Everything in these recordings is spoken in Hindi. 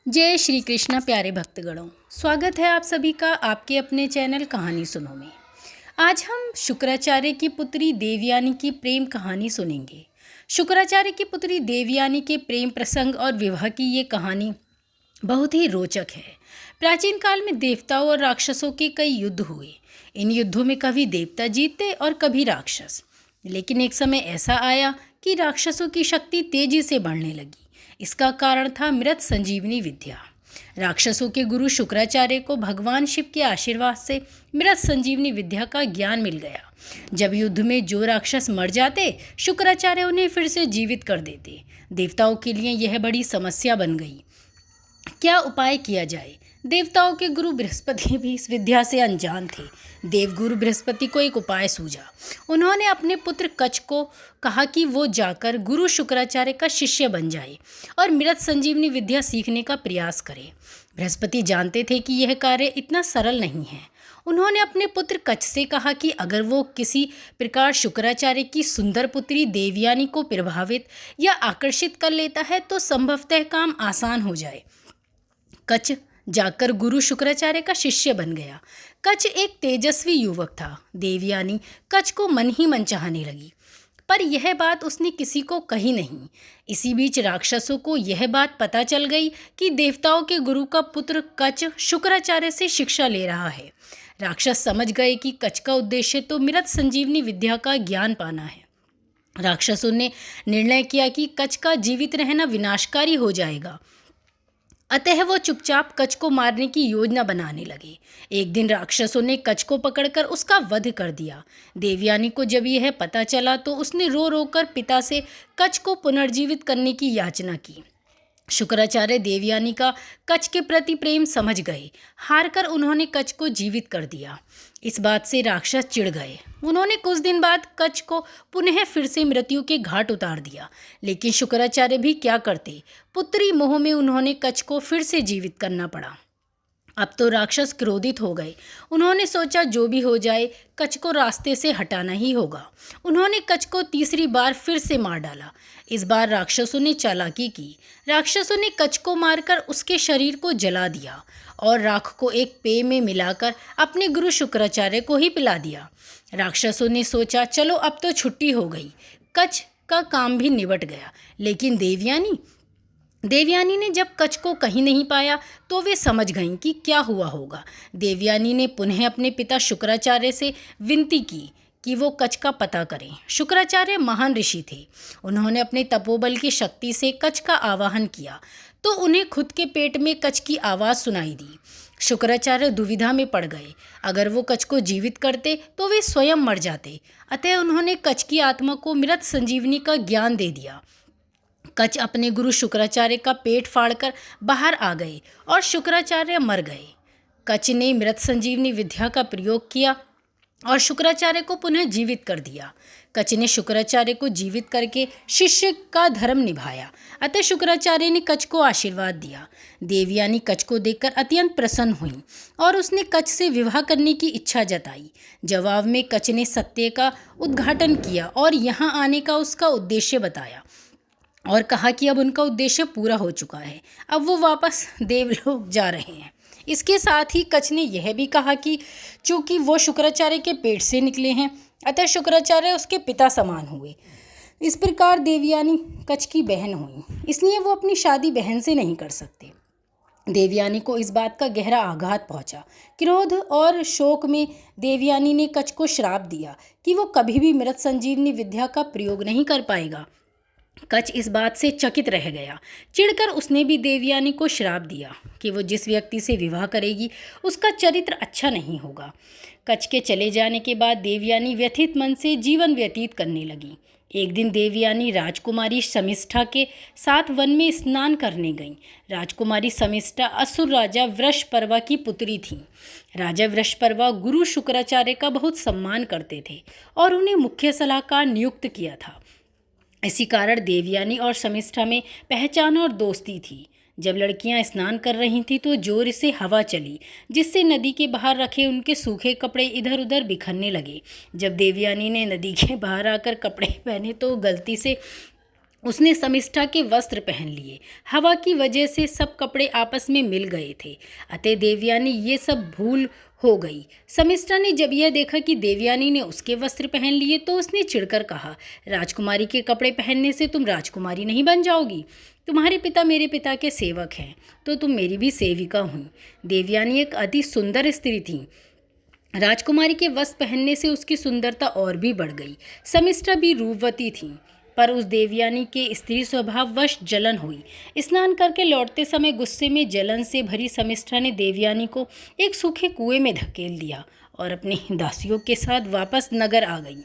जय श्री कृष्ण प्यारे भक्तगणों, स्वागत है आप सभी का आपके अपने चैनल कहानी सुनो में। आज हम शुक्राचार्य की पुत्री देवयानी की प्रेम कहानी सुनेंगे। शुक्राचार्य की पुत्री देवयानी के प्रेम प्रसंग और विवाह की ये कहानी बहुत ही रोचक है। प्राचीन काल में देवताओं और राक्षसों के कई युद्ध हुए। इन युद्धों में कभी देवता जीतते और कभी राक्षस। लेकिन एक समय ऐसा आया कि राक्षसों की शक्ति तेजी से बढ़ने लगी। इसका कारण था मृत संजीवनी विद्या। राक्षसों के गुरु शुक्राचार्य को भगवान शिव के आशीर्वाद से मृत संजीवनी विद्या का ज्ञान मिल गया। जब युद्ध में जो राक्षस मर जाते, शुक्राचार्य उन्हें फिर से जीवित कर देते। देवताओं के लिए यह बड़ी समस्या बन गई। क्या उपाय किया जाए? देवताओं के गुरु बृहस्पति भी इस विद्या से अनजान थे। देवगुरु बृहस्पति को एक उपाय सूझा। उन्होंने अपने पुत्र कच्छ को कहा कि वो जाकर गुरु शुक्राचार्य का शिष्य बन जाए और मृत संजीवनी विद्या सीखने का प्रयास करे। बृहस्पति जानते थे कि यह कार्य इतना सरल नहीं है। उन्होंने अपने पुत्र कच्छ से कहा कि अगर वो किसी प्रकार शुक्राचार्य की सुंदर पुत्री देवयानी को प्रभावित या आकर्षित कर लेता है तो संभवतः काम आसान हो जाए। कच्छ जाकर गुरु शुक्राचार्य का शिष्य बन गया। कच्छ एक तेजस्वी युवक था। देवयानी कच्छ को मन ही मन चाहने लगी, पर यह बात उसने किसी को कही नहीं। इसी बीच राक्षसों को यह बात पता चल गई कि देवताओं के गुरु का पुत्र कच्छ शुक्राचार्य से शिक्षा ले रहा है। राक्षस समझ गए कि कच्छ का उद्देश्य तो मृत संजीवनी विद्या का ज्ञान पाना है। राक्षसों ने निर्णय किया कि कच्छ का जीवित रहना विनाशकारी हो जाएगा, अतः वो चुपचाप कच्छ को मारने की योजना बनाने लगे। एक दिन राक्षसों ने कच्छ को पकड़कर उसका वध कर दिया। देवयानी को जब यह पता चला तो उसने रो रो कर पिता से कच्छ को पुनर्जीवित करने की याचना की। शुक्राचार्य देवयानी का कच्छ के प्रति प्रेम समझ गए। हारकर उन्होंने कच्छ को जीवित कर दिया। इस बात से राक्षस चिढ़ गए। उन्होंने कुछ दिन बाद कच्छ को पुनः फिर से मृत्यु के घाट उतार दिया। लेकिन शुक्राचार्य भी क्या करते, पुत्री मोह में उन्होंने कच्छ को फिर से जीवित करना पड़ा। अब तो राक्षस क्रोधित हो गए। उन्होंने सोचा जो भी हो जाए कच्छ को रास्ते से हटाना ही होगा। उन्होंने कच्छ को तीसरी बार फिर से मार डाला। इस बार राक्षसों ने चालाकी की। राक्षसों ने कच्छ को मारकर उसके शरीर को जला दिया और राख को एक पेय में मिलाकर अपने गुरु शुक्राचार्य को ही पिला दिया। राक्षसों ने सोचा चलो अब तो छुट्टी हो गई, कच्छ का काम भी निबट गया। लेकिन देवयानी ने जब कच्छ को कहीं नहीं पाया तो वे समझ गईं कि क्या हुआ होगा। देवयानी ने पुनः अपने पिता शुक्राचार्य से विनती की कि वो कच्छ का पता करें। शुक्राचार्य महान ऋषि थे। उन्होंने अपने तपोबल की शक्ति से कच्छ का आवाहन किया तो उन्हें खुद के पेट में कच्छ की आवाज़ सुनाई दी। शुक्राचार्य दुविधा में पड़ गए। अगर वो कच्छ को जीवित करते तो वे स्वयं मर जाते, अतः उन्होंने कच्छ की आत्मा को मृत संजीवनी का ज्ञान दे दिया। कच्छ अपने गुरु शुक्राचार्य का पेट फाड़कर बाहर आ गए और शुक्राचार्य मर गए। कच्छ ने मृत संजीवनी विद्या का प्रयोग किया और शुक्राचार्य को पुनः जीवित कर दिया। कच्छ ने शुक्राचार्य को जीवित करके शिष्य का धर्म निभाया, अतः शुक्राचार्य ने कच्छ को आशीर्वाद दिया। देवयानी कच्छ को देखकर अत्यंत प्रसन्न हुई और उसने कच्छ से विवाह करने की इच्छा जताई। जवाब में कच्छ ने सत्य का उद्घाटन किया और यहाँ आने का उसका उद्देश्य बताया और कहा कि अब उनका उद्देश्य पूरा हो चुका है, अब वो वापस देवलोक जा रहे हैं। इसके साथ ही कच्छ ने यह भी कहा कि चूंकि वो शुक्राचार्य के पेट से निकले हैं, अतः शुक्राचार्य उसके पिता समान हुए। इस प्रकार देवयानी कच्छ की बहन हुई, इसलिए वो अपनी शादी बहन से नहीं कर सकते। देवयानी को इस बात का गहरा आघात पहुंचा। क्रोध और शोक में देवयानी ने कच्छ को श्राप दिया कि वो कभी भी मृत संजीवनी विद्या का प्रयोग नहीं कर पाएगा। कच्छ इस बात से चकित रह गया। चिढ़कर उसने भी देवयानी को श्राप दिया कि वो जिस व्यक्ति से विवाह करेगी उसका चरित्र अच्छा नहीं होगा। कच्छ के चले जाने के बाद देवयानी व्यथित मन से जीवन व्यतीत करने लगी। एक दिन देवयानी राजकुमारी शमिष्ठा के साथ वन में स्नान करने गईं। राजकुमारी शमिष्ठा असुर राजा वृषपर्वा की पुत्री थी। राजा वृषपर्वा गुरु शुक्राचार्य का बहुत सम्मान करते थे और उन्हें मुख्य सलाहकार नियुक्त किया था। इसी कारण देवयानी और शमिष्ठा में पहचान और दोस्ती थी। जब लड़कियां स्नान कर रही थीं तो जोर से हवा चली, जिससे नदी के बाहर रखे उनके सूखे कपड़े इधर उधर बिखरने लगे। जब देवयानी ने नदी के बाहर आकर कपड़े पहने तो गलती से उसने शमिष्ठा के वस्त्र पहन लिए। हवा की वजह से सब कपड़े आपस में मिल गए थे, अतः देवयानी ये सब भूल हो गई। शमिष्ठा ने जब यह देखा कि देवयानी ने उसके वस्त्र पहन लिए तो उसने चिढ़कर कहा, राजकुमारी के कपड़े पहनने से तुम राजकुमारी नहीं बन जाओगी। तुम्हारे पिता मेरे पिता के सेवक हैं, तो तुम मेरी भी सेविका हुई। देवयानी एक अति सुंदर स्त्री थी। राजकुमारी के वस्त्र पहनने से उसकी सुंदरता और भी बढ़ गई। शमिष्ठा भी रूपवती थी, पर उस देवयानी के स्त्री स्वभाव वश जलन हुई। स्नान करके लौटते समय गुस्से में जलन से भरी शमिष्ठा ने देवयानी को एक सूखे कुएं में धकेल दिया और अपनी दासियों के साथ वापस नगर आ गई।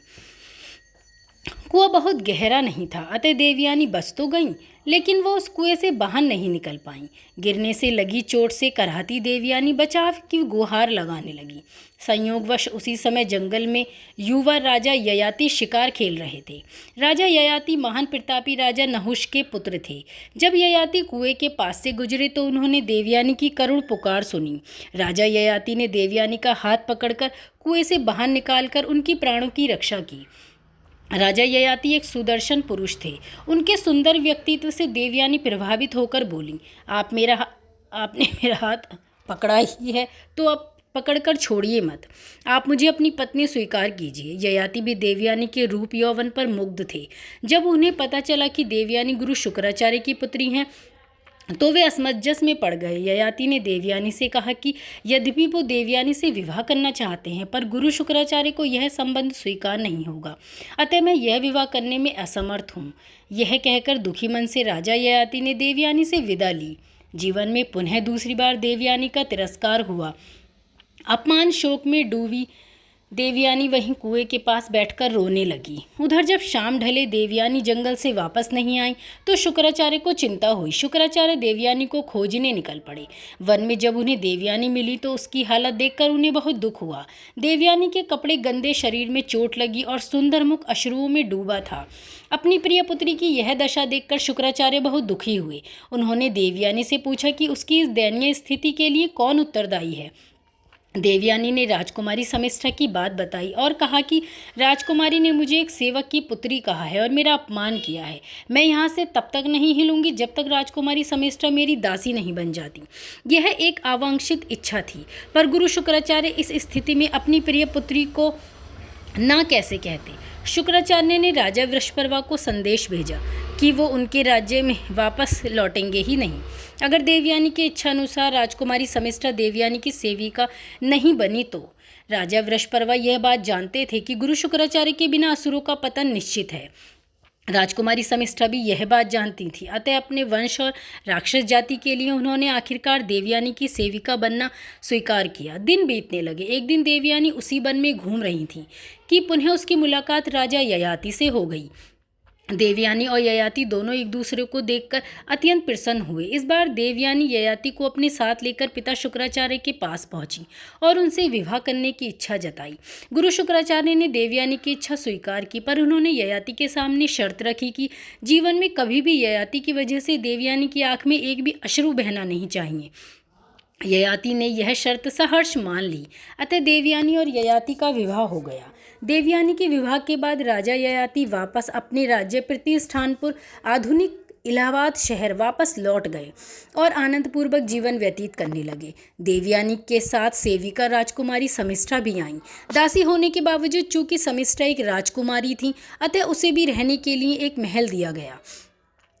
कुआं बहुत गहरा नहीं था, अतः देवयानी बच तो गईं, लेकिन वो उस कुएं से बाहर नहीं निकल पाईं। गिरने से लगी चोट से कराहती देवयानी बचाव की गुहार लगाने लगी। संयोगवश उसी समय जंगल में युवा राजा ययाति शिकार खेल रहे थे। राजा ययाति महान प्रतापी राजा नहुष के पुत्र थे। जब ययाति कुएं के पास से गुजरे तो उन्होंने देवयानी की करुण पुकार सुनी। राजा ययाति ने देवयानी का हाथ पकड़कर कुएं से बाहर निकालकर उनकी प्राणों की रक्षा की। राजा ययाति एक सुदर्शन पुरुष थे। उनके सुंदर व्यक्तित्व से देवयानी प्रभावित होकर बोली, आपने मेरा हाथ पकड़ा ही है तो अब पकड़कर छोड़िए मत। आप मुझे अपनी पत्नी स्वीकार कीजिए। ययाति भी देवयानी के रूप यौवन पर मुग्ध थे। जब उन्हें पता चला कि देवयानी गुरु शुक्राचार्य की पुत्री हैं तो वे असमंजस में पड़ गए। ययाति ने देवयानी से कहा कि यद्यपि वो देवयानी से विवाह करना चाहते हैं, पर गुरु शुक्राचार्य को यह संबंध स्वीकार नहीं होगा, अतः मैं यह विवाह करने में असमर्थ हूँ। यह कहकर दुखी मन से राजा ययाति ने देवयानी से विदा ली। जीवन में पुनः दूसरी बार देवयानी का तिरस्कार हुआ। अपमान शोक में डूबी देवयानी वहीं कुएं के पास बैठकर रोने लगी। उधर जब शाम ढले देवयानी जंगल से वापस नहीं आई तो शुक्राचार्य को चिंता हुई। शुक्राचार्य देवयानी को खोजने निकल पड़े। वन में जब उन्हें देवयानी मिली तो उसकी हालत देखकर उन्हें बहुत दुख हुआ। देवयानी के कपड़े गंदे, शरीर में चोट लगी और सुंदर मुख अश्रुओं में डूबा था। अपनी प्रिय पुत्री की यह दशा देखकर शुक्राचार्य बहुत दुखी हुए। उन्होंने देवयानी से पूछा कि उसकी इस दयनीय स्थिति के लिए कौन उत्तरदायी है। देवयानी ने राजकुमारी शमिष्ठा की बात बताई और कहा कि राजकुमारी ने मुझे एक सेवक की पुत्री कहा है और मेरा अपमान किया है। मैं यहाँ से तब तक नहीं हिलूंगी जब तक राजकुमारी शमिष्ठा मेरी दासी नहीं बन जाती। यह एक आवांक्षित इच्छा थी, पर गुरु शुक्राचार्य इस स्थिति में अपनी प्रिय पुत्री को ना कैसे कहते। शुक्राचार्य ने राजा वृषपर्वा को संदेश भेजा कि वो उनके राज्य में वापस लौटेंगे ही नहीं अगर देवयानी की इच्छा अनुसार राजकुमारी शमिष्ठा देवयानी की सेविका नहीं बनी तो। राजा वृषपर्वा यह बात जानते थे कि गुरु शुक्राचार्य के बिना असुरों का पतन निश्चित है। राजकुमारी शमिष्ठा भी यह बात जानती थी, अतः अपने वंश और राक्षस जाति के लिए उन्होंने आखिरकार देवयानी की सेविका बनना स्वीकार किया। दिन बीतने लगे। एक दिन देवयानी उसी वन में घूम रही थी कि पुनः उसकी मुलाकात राजा ययाति से हो गई। देवयानी और ययाति दोनों एक दूसरे को देखकर अत्यंत प्रसन्न हुए। इस बार देवयानी ययाति को अपने साथ लेकर पिता शुक्राचार्य के पास पहुंची और उनसे विवाह करने की इच्छा जताई। गुरु शुक्राचार्य ने देवयानी की इच्छा स्वीकार की, पर उन्होंने ययाति के सामने शर्त रखी कि जीवन में कभी भी ययाति की वजह से देवयानी की आंख में एक भी अश्रु बहना नहीं चाहिए। ययाति ने यह शर्त सहर्ष मान ली, अतः देवयानी और ययाति का विवाह हो गया। देवयानी के विवाह के बाद राजा ययाति वापस अपने राज्य प्रतिष्ठानपुर आधुनिक इलाहाबाद शहर वापस लौट गए और आनंदपूर्वक जीवन व्यतीत करने लगे। देवयानी के साथ सेविका राजकुमारी शमिष्ठा भी आईं। दासी होने के बावजूद चूंकि शमिष्ठा एक राजकुमारी थी, अतः उसे भी रहने के लिए एक महल दिया गया।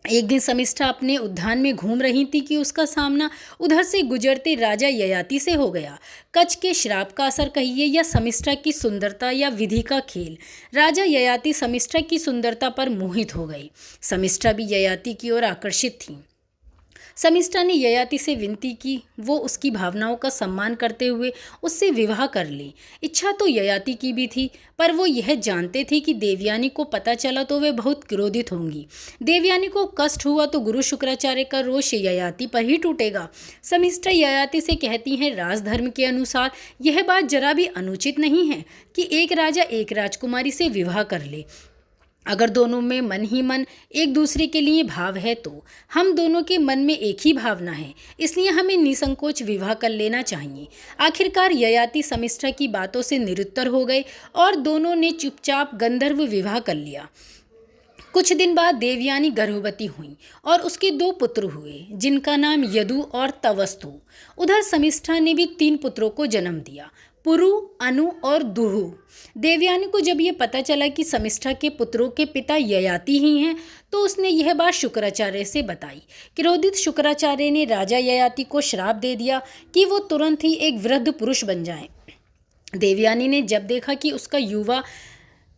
एक दिन शमिष्ठा अपने उद्यान में घूम रही थी कि उसका सामना उधर से गुजरते राजा ययाति से हो गया। कच के श्राप का असर कहिए या शमिष्ठा की सुंदरता या विधि का खेल, राजा ययाति शमिष्ठा की सुंदरता पर मोहित हो गई। शमिष्ठा भी ययाति की ओर आकर्षित थी। शमिष्ठा ने ययाति से विनती की वो उसकी भावनाओं का सम्मान करते हुए उससे विवाह कर ले। इच्छा तो ययाति की भी थी, पर वो यह जानते थे कि देवयानी को पता चला तो वे बहुत क्रोधित होंगी। देवयानी को कष्ट हुआ तो गुरु शुक्राचार्य का रोष ययाति पर ही टूटेगा। शमिष्ठा ययाति से कहती हैं, राजधर्म के अनुसार यह बात जरा भी अनुचित नहीं है कि एक राजा एक राजकुमारी से विवाह कर ले। अगर दोनों में मन ही मन एक दूसरे के लिए भाव है तो हम दोनों के मन में एक ही भावना है, इसलिए हमें निसंकोच विवाह कर लेना चाहिए। आखिरकार ययाति शमिष्ठा की बातों से निरुत्तर हो गए और दोनों ने चुपचाप गंधर्व विवाह कर लिया। कुछ दिन बाद देवयानी गर्भवती हुई और उसके 2 पुत्र हुए जिनका नाम यदु और तवस्तु। उधर शमिष्ठा ने भी 3 पुत्रों को जन्म दिया, पुरु, अनु और दुहु। देवयानी को जब ये पता चला कि शमिष्ठा के पुत्रों के पिता ययाति ही हैं तो उसने यह बात शुक्राचार्य से बताई। क्रोधित शुक्राचार्य ने राजा ययाति को श्राप दे दिया कि वो तुरंत ही एक वृद्ध पुरुष बन जाएं। देवयानी ने जब देखा कि उसका युवा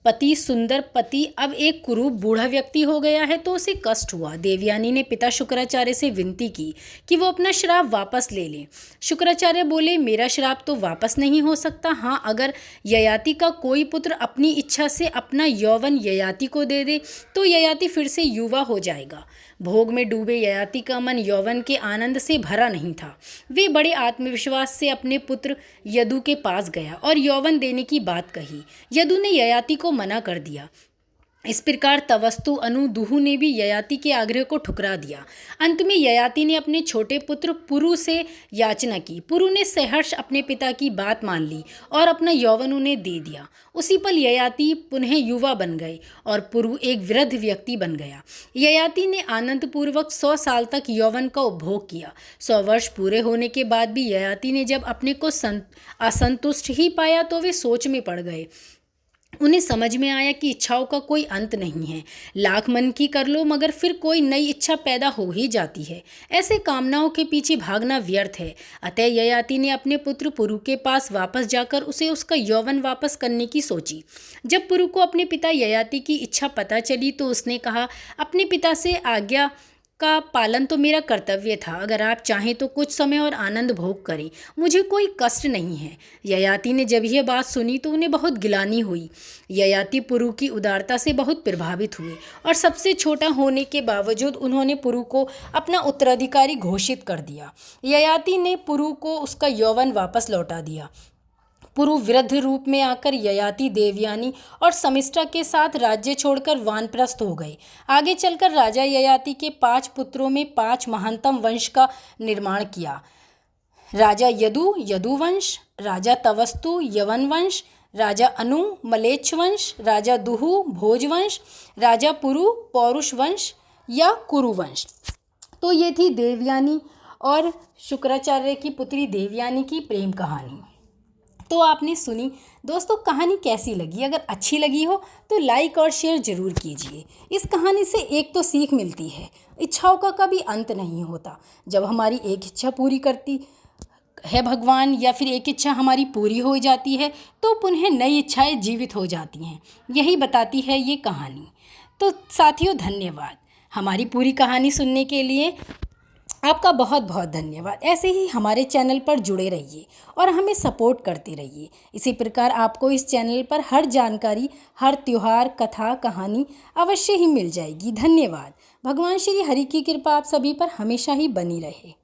पति, सुंदर पति अब एक कुरूप बूढ़ा व्यक्ति हो गया है तो उसे कष्ट हुआ। देवयानी ने पिता शुक्राचार्य से विनती की कि वो अपना श्राप वापस ले लें। शुक्राचार्य बोले, मेरा श्राप तो वापस नहीं हो सकता। हाँ, अगर ययाति का कोई पुत्र अपनी इच्छा से अपना यौवन ययाति को दे दे तो ययाति फिर से युवा हो जाएगा। भोग में डूबे ययाति का मन यौवन के आनंद से भरा नहीं था। वे बड़े आत्मविश्वास से अपने पुत्र यदु के पास गया और यौवन देने की बात कही। यदु ने ययाति को मना कर दिया। इस प्रकार तवस्तु, अनु, दुहु ने भी ययाति के आग्रह को ठुकरा दिया। अंत में ययाति ने अपने छोटे पुत्र पुरु से याचना की। पुरु ने सहर्ष अपने पिता की बात मान ली और अपना यौवन उन्हें दे दिया। उसी पल ययाति पुनः युवा बन गए और पुरु एक वृद्ध व्यक्ति बन गया। ययाति ने आनंदपूर्वक 100 साल तक यौवन का उपभोग किया। 100 वर्ष पूरे होने के बाद भी ययाति ने जब अपने को असंतुष्ट ही पाया तो वे सोच में पड़ गए। उन्हें समझ में आया कि इच्छाओं का कोई अंत नहीं है। लाख मन की कर लो मगर फिर कोई नई इच्छा पैदा हो ही जाती है। ऐसे कामनाओं के पीछे भागना व्यर्थ है। अतः ययाति ने अपने पुत्र पुरु के पास वापस जाकर उसे उसका यौवन वापस करने की सोची। जब पुरु को अपने पिता ययाति की इच्छा पता चली तो उसने कहा, अपने पिता से आज्ञा का पालन तो मेरा कर्तव्य था। अगर आप चाहें तो कुछ समय और आनंद भोग करें, मुझे कोई कष्ट नहीं है। ययाति ने जब यह बात सुनी तो उन्हें बहुत गिलानी हुई। ययाति पुरु की उदारता से बहुत प्रभावित हुए और सबसे छोटा होने के बावजूद उन्होंने पुरु को अपना उत्तराधिकारी घोषित कर दिया। ययाति ने पुरु को उसका यौवन वापस लौटा दिया। पुरु वृद्ध रूप में आकर ययाति, देवयानी और शमिष्ठा के साथ राज्य छोड़कर वानप्रस्थ हो गए। आगे चलकर राजा ययाति के 5 पुत्रों में 5 महानतम वंश का निर्माण किया। राजा यदु, यदुवंश, राजा तवस्तु, यवन वंश, राजा अनु, मलेच्छ वंश, राजा दुहु, भोजवंश, राजा पुरु, पौरुष वंश या कुरुवंश। तो ये थी देवयानी और शुक्राचार्य की पुत्री देवयानी की प्रेम कहानी। तो आपने सुनी। दोस्तों, कहानी कैसी लगी? अगर अच्छी लगी हो तो लाइक और शेयर ज़रूर कीजिए। इस कहानी से एक तो सीख मिलती है, इच्छाओं का कभी अंत नहीं होता। जब हमारी एक इच्छा पूरी करती है भगवान या फिर एक इच्छा हमारी पूरी हो जाती है तो पुनः नई इच्छाएं जीवित हो जाती हैं। यही बताती है ये कहानी। तो साथियों, धन्यवाद हमारी पूरी कहानी सुनने के लिए। आपका बहुत बहुत धन्यवाद। ऐसे ही हमारे चैनल पर जुड़े रहिए और हमें सपोर्ट करते रहिए। इसी प्रकार आपको इस चैनल पर हर जानकारी, हर त्योहार, कथा, कहानी अवश्य ही मिल जाएगी। धन्यवाद। भगवान श्री हरि की कृपा आप सभी पर हमेशा ही बनी रहे।